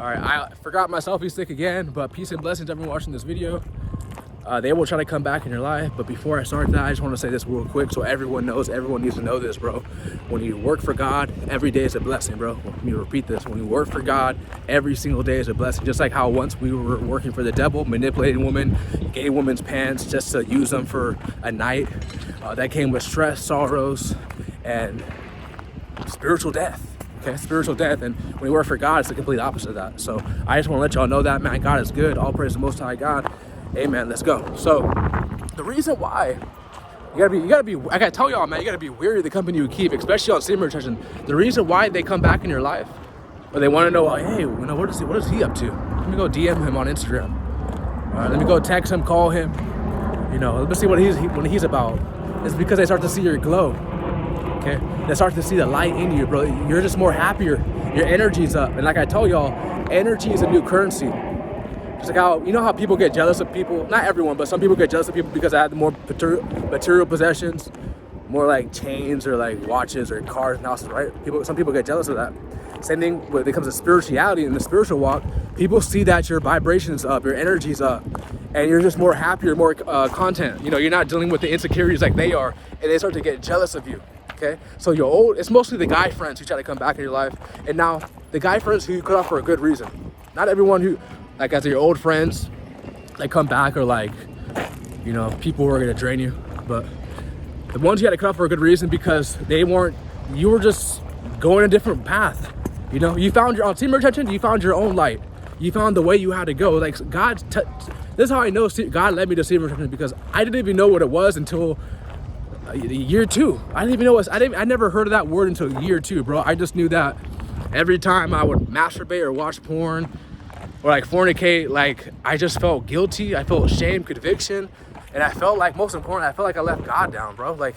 All right, I forgot my selfie stick again, but peace and blessings to everyone watching this video. They will try to come back in your life, but before I start that, I just want to say this real quick so everyone knows, everyone needs to know this, bro. When you work for God, every day is a blessing, bro. Let me repeat this. When you work for God, every single day is a blessing. Just like how once we were working for the devil, manipulating women, getting women's pants just to use them for a night. That came with stress, sorrows, and spiritual death. Okay, spiritual death. And when we work for God, it's the complete opposite of that. So I just want to let y'all know that, man. God is good. All praise the Most High God. Amen. Let's go. So the reason why you gotta be, I gotta tell y'all, man, you gotta be weary of the company you keep, especially on Semen Retention. The reason why they come back in your life, or they want to know, hey, you know, what is he up to? Let me go DM him on Instagram. All right, let me go text him, call him. You know, let me see what he's about. It's because they start to see your glow. Okay, they start to see the light in you, bro. You're just more happier. Your energy's up, and like I told y'all, energy is a new currency. Just like how, you know how people get jealous of people, not everyone, but some people get jealous of people because they have more material possessions, more like chains or like watches or cars and houses, right? Some people get jealous of that. Same thing when it comes to spirituality and the spiritual walk. People see that your vibration's up, your energy's up, and you're just more happier, more content. You know, you're not dealing with the insecurities like they are, and they start to get jealous of you. Okay, so it's mostly the guy friends who try to come back in your life, and now the guy friends who you cut off for a good reason. Not everyone who, like, as your old friends, like, come back, or like, you know, people who are gonna drain you. But the ones you had to cut off for a good reason, because you were just going a different path. You know, you found on Semen Retention, you found your own light. You found the way you had to go. Like, this is how I know God led me to Semen Retention, because I didn't even know what it was until year 2. I didn't even know I never heard of that word until year 2, bro. I just knew that every time I would masturbate or watch porn or like fornicate, like, I just felt guilty. I felt shame, conviction, and I felt like, most important, I felt like I left God down, bro. Like,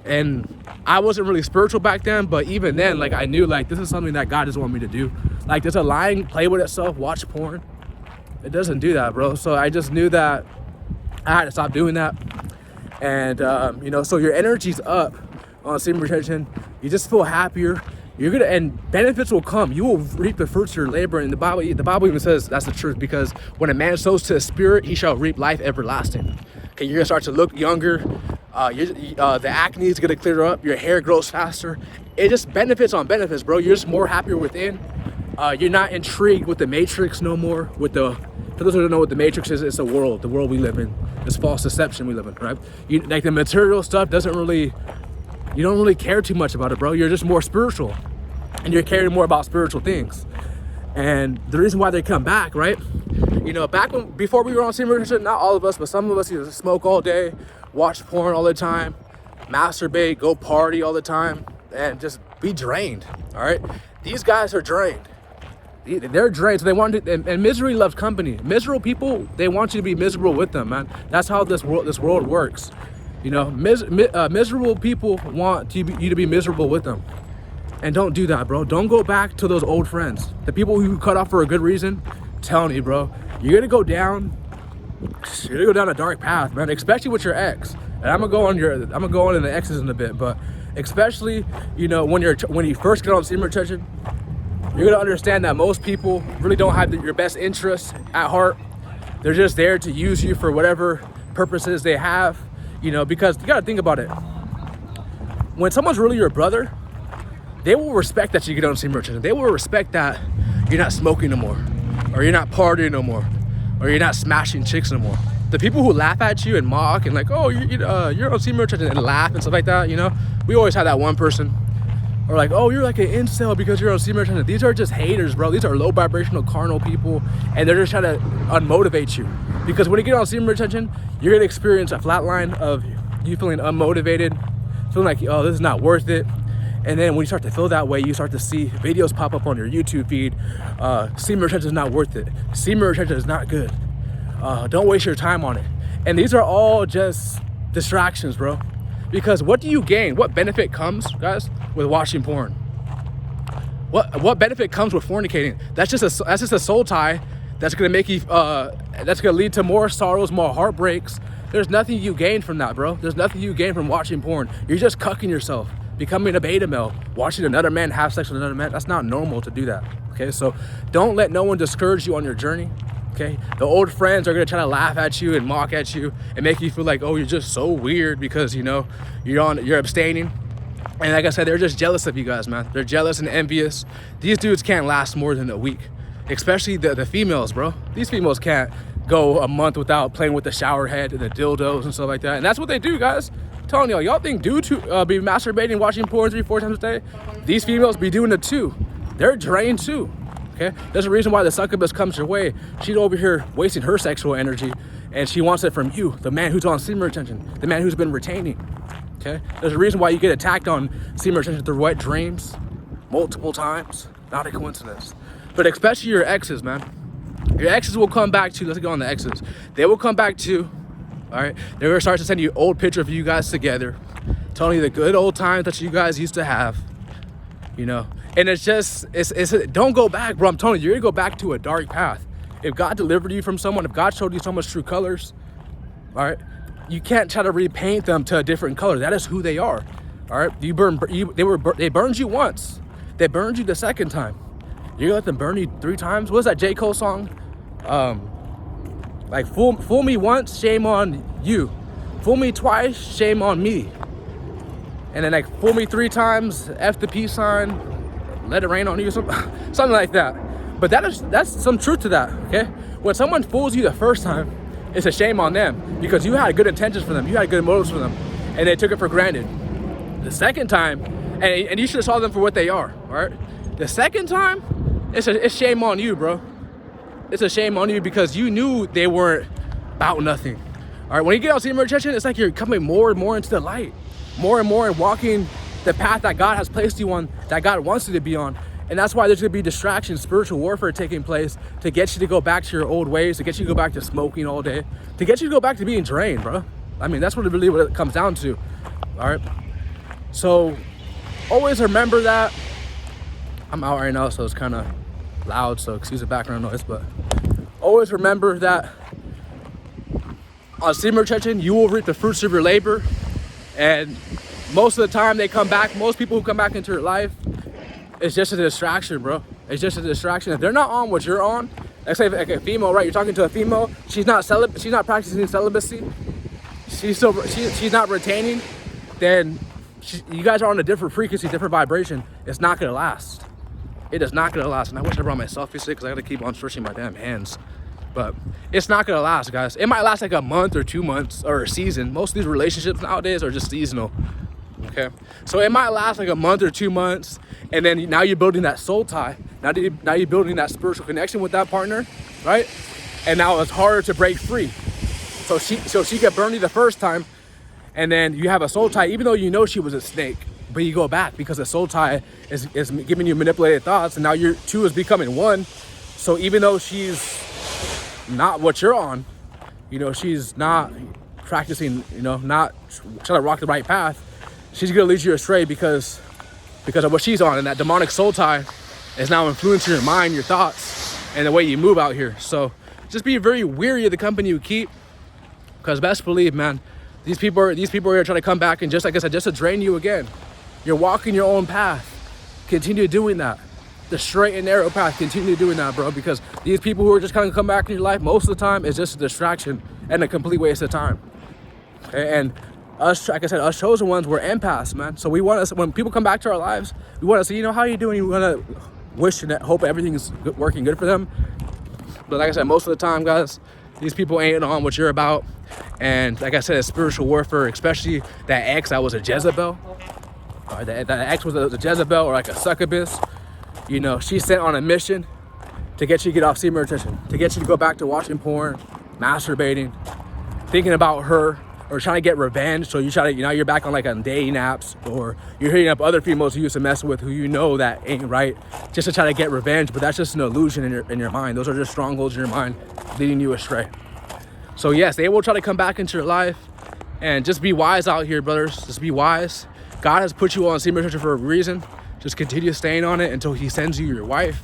and I wasn't really spiritual back then, but even then, like, I knew, like, this is something that God doesn't want me to do. Like, does a lying play with itself, watch porn? It doesn't do that, bro. So I just knew that I had to stop doing that. And you know, so your energy's up on Semen Retention. You just feel happier. And benefits will come. You will reap the fruits of your labor. And the Bible even says that's the truth, because when a man sows to his spirit, he shall reap life everlasting. Okay, you're gonna start to look younger. The acne is gonna clear up. Your hair grows faster. It just benefits on benefits, bro. You're just more happier within. You're not intrigued with the matrix no more. For those who don't know what the matrix is, it's the world we live in. This false deception we live in, right? Like, the material stuff you don't really care too much about it, bro. You're just more spiritual, and you're caring more about spiritual things. And the reason why they come back, right? You know, before we were on Semen Retention, not all of us, but some of us used to smoke all day, watch porn all the time, masturbate, go party all the time, and just be drained. All right, these guys are drained. They're drained, so they want to, and misery loves company. Miserable people, they want you to be miserable with them, man. That's how this world works. You know, miserable people want you to be miserable with them. And don't do that, bro. Don't go back to those old friends. The people who cut off for a good reason. I'm telling you, bro, you're gonna go down a dark path, man. Especially with your ex. And I'm gonna go on in the exes in a bit, but especially, you know, when you first get on Semen Retention, you're gonna understand that most people really don't have your best interests at heart. They're just there to use you for whatever purposes they have, you know, because you gotta think about it. When someone's really your brother, they will respect that you get on Semen Retention. They will respect that you're not smoking no more, or you're not partying no more, or you're not smashing chicks no more. The people who laugh at you and mock and like, oh, you're on Semen Retention, and laugh and stuff like that, you know, we always have that one person. Or like, oh, you're like an incel because you're on Semen Retention. These are just haters, bro. These are low vibrational carnal people, and they're just trying to unmotivate you. Because when you get on Semen Retention, you're gonna experience a flat line of you feeling unmotivated, feeling like, oh, this is not worth it. And then when you start to feel that way, you start to see videos pop up on your YouTube feed. Semen Retention is not worth it. Semen Retention is not good. Don't waste your time on it. And these are all just distractions, bro. Because what do you gain? What benefit comes, guys, with watching porn? What benefit comes with fornicating? That's just a soul tie that's gonna make you that's gonna lead to more sorrows, more heartbreaks. There's nothing you gain from that, bro. There's nothing you gain from watching porn. You're just cucking yourself. becoming a beta male, watching another man have sex with another man. That's not normal to do that, okay? So don't let no one discourage you on your journey, okay? The old friends are gonna try to laugh at you and mock at you and make you feel like, oh, you're just so weird because, you know, you're abstaining. And like I said, they're just jealous of you guys, man. They're jealous and envious. These dudes can't last more than a week, especially the females, bro. These females can't go a month without playing with the shower head and the dildos and stuff like that. And that's what they do, guys. I'm telling y'all think dudes be masturbating, watching porn 3-4 times a day? These females be doing it too. They're drained too, okay? There's a reason why the succubus comes your way. She's over here wasting her sexual energy, and she wants it from you, the man who's on semen retention, the man who's been retaining, okay? There's a reason why you get attacked on semen retention through wet dreams multiple times. Not a coincidence. But especially your exes, man. Your exes will come back to, let's go on the exes. They will come back to, all right? They're gonna start to send you old pictures of you guys together, telling you the good old times that you guys used to have, you know? And it's just, don't go back, bro. I'm telling you, you're gonna go back to a dark path. If God delivered you from someone, if God showed you so much true colors, all right? You can't try to repaint them to a different color. That is who they are, all right? They burned you once. They burned you the second time. You're gonna let them burn you 3 times? What is that J. Cole song? Like, fool me once, shame on you. Fool me twice, shame on me. And then like, fool me 3 times, F the peace sign, let it rain on you, something like that. But that's some truth to that, okay? When someone fools you the first time, it's a shame on them because you had good intentions for them, you had good motives for them, and they took it for granted. The second time, and you should have saw them for what they are, all right? The second time, it's shame on you, bro. It's a shame on you because you knew they weren't about nothing. All right, when you get out semen retention, it's like you're coming more and more into the light, more and more, and walking the path that God has placed you on, that God wants you to be on. And that's why there's gonna be distractions, spiritual warfare taking place to get you to go back to your old ways, to get you to go back to smoking all day, to get you to go back to being drained, bro. I mean, that's what it comes down to, all right? So always remember that. I'm out right now, so it's kind of loud, so excuse the background noise, but always remember that on semen retention, you will reap the fruits of your labor. And most of the time they come back, most people who come back into your life, it's just a distraction, bro. It's just a distraction. If they're not on what you're on, let's say like a female, right? You're talking to a female, she's not practicing celibacy, she's not retaining, then you guys are on a different frequency, different vibration. It's not gonna last. It is not gonna last. And I wish I brought my selfie stick because I gotta keep on stretching my damn hands. But it's not gonna last, guys. It might last like a month or 2 months or a season. Most of these relationships nowadays are just seasonal, okay? So it might last like a month or 2 months, and then now you're building that soul tie. Now you're building that spiritual connection with that partner, right? And now it's harder to break free. So she got burned you the first time, and then you have a soul tie, even though you know she was a snake. But you go back because the soul tie is giving you manipulated thoughts, and now your 2 is becoming 1. So even though she's not what you're on, you know, she's not practicing, you know, not trying to rock the right path, she's gonna lead you astray because of what she's on, and that demonic soul tie is now influencing your mind, your thoughts, and the way you move out here. So just be very wary of the company you keep, because best believe, man, these people are gonna try to come back and, just like I said, just to drain you again. You're walking your own path. Continue doing that. The straight and narrow path, continue doing that, bro, because these people who are just kind of come back in your life, most of the time, is just a distraction and a complete waste of time. Okay? And us, like I said, us chosen ones, we're empaths, man. So we want to, when people come back to our lives, we want to say, you know, how are you doing? We want to wish and hope everything's working good for them. But like I said, most of the time, guys, these people ain't on what you're about. And like I said, it's spiritual warfare, especially that ex that was a Jezebel. That ex was a Jezebel or like a succubus. You know, she's sent on a mission to get you to get off semen retention, to get you to go back to watching porn, masturbating, thinking about her, or trying to get revenge. So you try to, you know, you're back on like on dating apps, or you're hitting up other females you used to mess with who you know that ain't right, just to try to get revenge. But that's just an illusion in your mind. Those are just strongholds in your mind leading you astray. So yes, they will try to come back into your life, and just be wise out here, brothers. Just be wise. God has put you on semen retention for a reason. Just continue staying on it until he sends you your wife,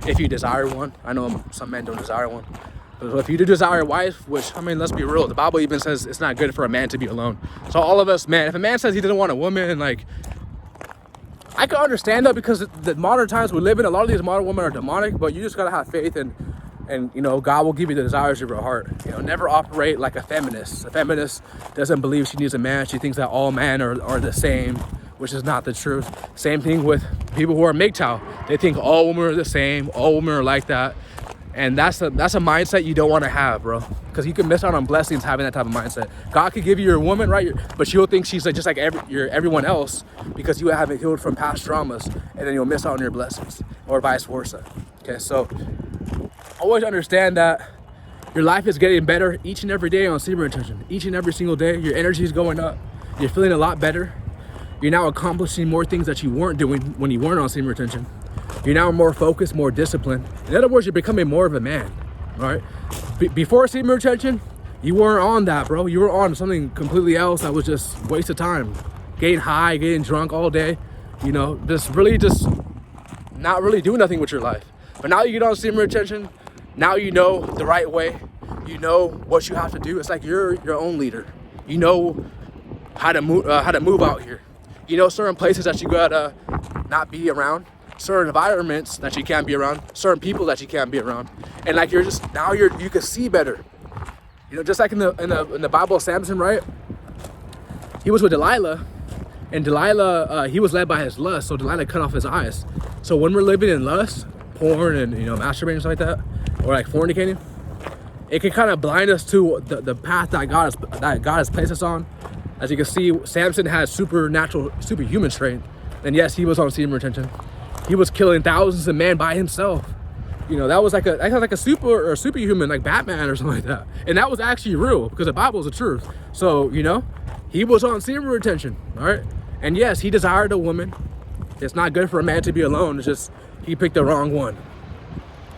if you desire one. I know some men don't desire one. But if you do desire a wife, which, I mean, let's be real, the Bible even says it's not good for a man to be alone. So all of us, man, if a man says he doesn't want a woman, like, I can understand that because the modern times we live in, a lot of these modern women are demonic, but you just gotta have faith and you know, God will give you the desires of your heart. You know, never operate like a feminist. A feminist doesn't believe she needs a man. She thinks that all men are the same, which is not the truth. Same thing with people who are MGTOW. They think all women are the same, all women are like that. And that's a mindset you don't want to have, bro, because you can miss out on blessings having that type of mindset. God could give you your woman, right, but you'll think she's like just like everyone else because you haven't healed from past traumas, and then you'll miss out on your blessings, or vice versa. Okay, so always understand that your life is getting better each and every day on semen retention. Each and every single day, your energy is going up. You're feeling a lot better. You're now accomplishing more things that you weren't doing when you weren't on semen retention. You're now more focused, more disciplined. In other words, you're becoming more of a man, all right? Before semen retention, you weren't on that, bro. You were on something completely else that was just waste of time. Getting high, getting drunk all day, you know, just not really doing nothing with your life. But now you get on semen retention, now you know the right way. You know what you have to do. It's like you're your own leader. You know how to move out here. You know certain places that you gotta not be around, certain environments that you can't be around, certain people that you can't be around, and like you can see better. You know, just like in the Bible, Samson, right? He was with Delilah, and Delilah, he was led by his lust, so Delilah cut off his eyes. So when we're living in lust, porn, and you know, masturbating, stuff like that, or like fornicating, it can kind of blind us to the path that God has placed us on. As you can see, Samson has superhuman strength, and yes, he was on semen retention. He was killing thousands of men by himself. You know, that was like a superhuman, like Batman or something like that. And that was actually real because the Bible is the truth. So, you know, he was on semen retention, all right? And yes, he desired a woman. It's not good for a man to be alone. It's just he picked the wrong one.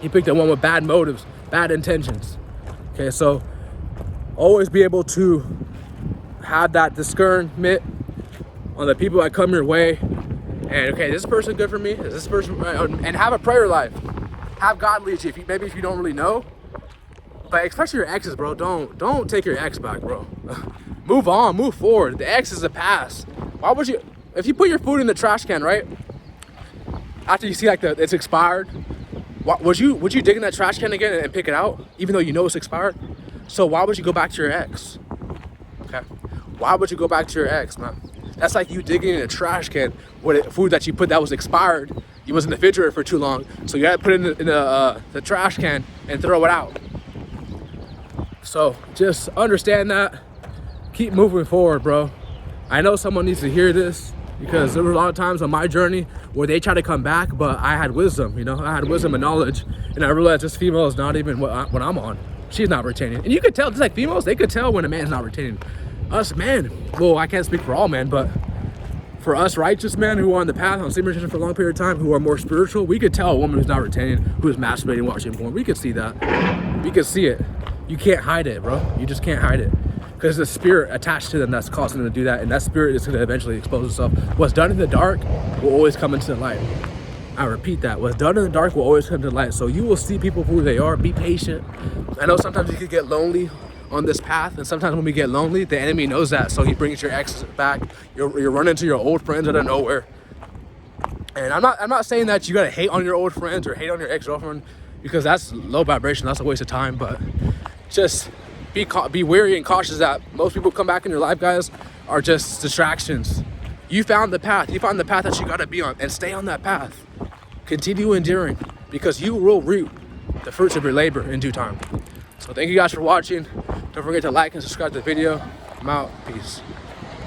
He picked the one with bad motives, bad intentions. Okay, so always be able to have that discernment on the people that come your way. And okay, is this person good for me? Is this person right? And have a prayer life. Have God lead you. Maybe if you don't really know, but especially your exes, bro. Don't take your ex back, bro. Move on, move forward. The ex is the past. Why would you? If you put your food in the trash can, right? After you see like it's expired, would you dig in that trash can again and pick it out, even though you know it's expired? So why would you go back to your ex? Okay, why would you go back to your ex, man? That's like you digging in a trash can with food that you put that was expired. You was in the refrigerator for too long, so you gotta put it in the trash can and throw it out. So just understand that. Keep moving forward, bro. I know someone needs to hear this because there were a lot of times on my journey where they tried to come back, but I had wisdom, you know, I had wisdom and knowledge, and I realized this female is not even what I'm on. She's not retaining, and you could tell, just like females, they could tell when a man's not retaining. Us men, well, I can't speak for all men, but for us righteous men who are on the path on semen retention for a long period of time, who are more spiritual, we could tell a woman who's not retaining, who's masturbating, watching porn. We could see that. We could see it. You can't hide it, bro. You just can't hide it. Because there's a spirit attached to them that's causing them to do that, and that spirit is going to eventually expose itself. What's done in the dark will always come into the light. I repeat that. What's done in the dark will always come to the light. So you will see people for who they are. Be patient. I know sometimes you could get lonely on this path, and sometimes when we get lonely, the enemy knows that, so he brings your exes back. You're running into your old friends out of nowhere. And I'm not saying that you gotta hate on your old friends or hate on your ex-girlfriend, because that's low vibration. That's a waste of time. But just be wary and cautious that most people come back in your life, guys, are just distractions. You found the path. You found the path that you gotta be on, and stay on that path. Continue enduring, because you will reap the fruits of your labor in due time. So thank you guys for watching. Don't forget to like and subscribe to the video. I'm out. Peace.